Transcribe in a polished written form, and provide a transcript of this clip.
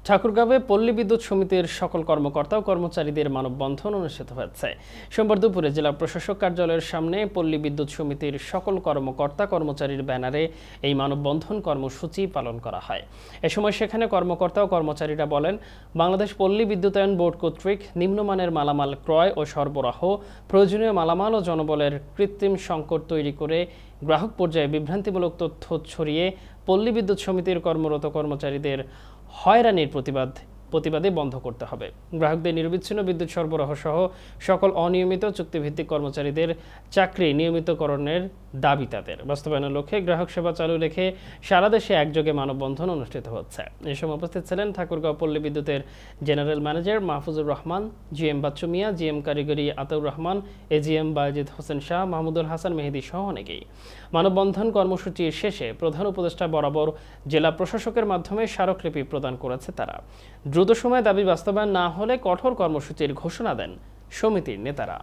ঠাকুরগাঁওয়ে পল্লী বিদ্যুৎ সমিতির সকল কর্মকর্তা ও কর্মচারীদের মানববন্ধন অনুষ্ঠিত হয়েছে। সোমবার দুপুরে জেলা প্রশাসক কার্যালয়ের সামনে পল্লী বিদ্যুৎ সমিতির সকল কর্মকর্তা কর্মচারীর ব্যানারে এই মানববন্ধন কর্মসূচি পালন করা হয়। এ সময় সেখানে কর্মকর্তা ও কর্মচারীরা বলেন, বাংলাদেশ পল্লী বিদ্যুতায়ন বোর্ড কর্তৃক নিম্নমানের মালামাল ক্রয় ও সরবরাহ, প্রয়োজনীয় মালামাল ও জনবলের কৃত্রিম সংকট তৈরি করে গ্রাহক পর্যায়ে বিভ্রান্তিমূলক তথ্য ছড়িয়ে পল্লী বিদ্যুৎ সমিতির কর্মরত কর্মচারীদের হয়রানির প্রতিবাদে বন্ধ করতে হবে। গ্রাহকদের নিরবিচ্ছিন্ন বিদ্যুৎ সরবরাহ সহ সকল অনিয়মিত চুক্তিভিত্তিক কর্মচারীদের চাকরি নিয়মিতকরণের দাবি তাদের বাস্তবায়নের লক্ষ্যে গ্রাহক সেবা চালু রেখে সারা দেশে একযোগে মানববন্ধন অনুষ্ঠিত হচ্ছে। এ সময় উপস্থিত ছিলেন ঠাকুরগাঁও পল্লী বিদ্যুতের general manager Mahfuzur Rahman, GM Bacchu Mia, GM কারিগরি আতাউর রহমান, এজিএম বায়েজিদ হোসেন শাহ, মাহমুদুল হাসান মেহেদি সহ অনেকেই। মানববন্ধন কর্মসূচির শেষে প্রধান উপদেষ্টা বরাবর জেলা প্রশাসকের মাধ্যমে স্মারকলিপি প্রদান করেছে তারা। দ্রুত সময়ে দাবি বাস্তবায়ন না হলে কঠোর কর্মসূচির ঘোষণা দেন সমিতির নেতারা।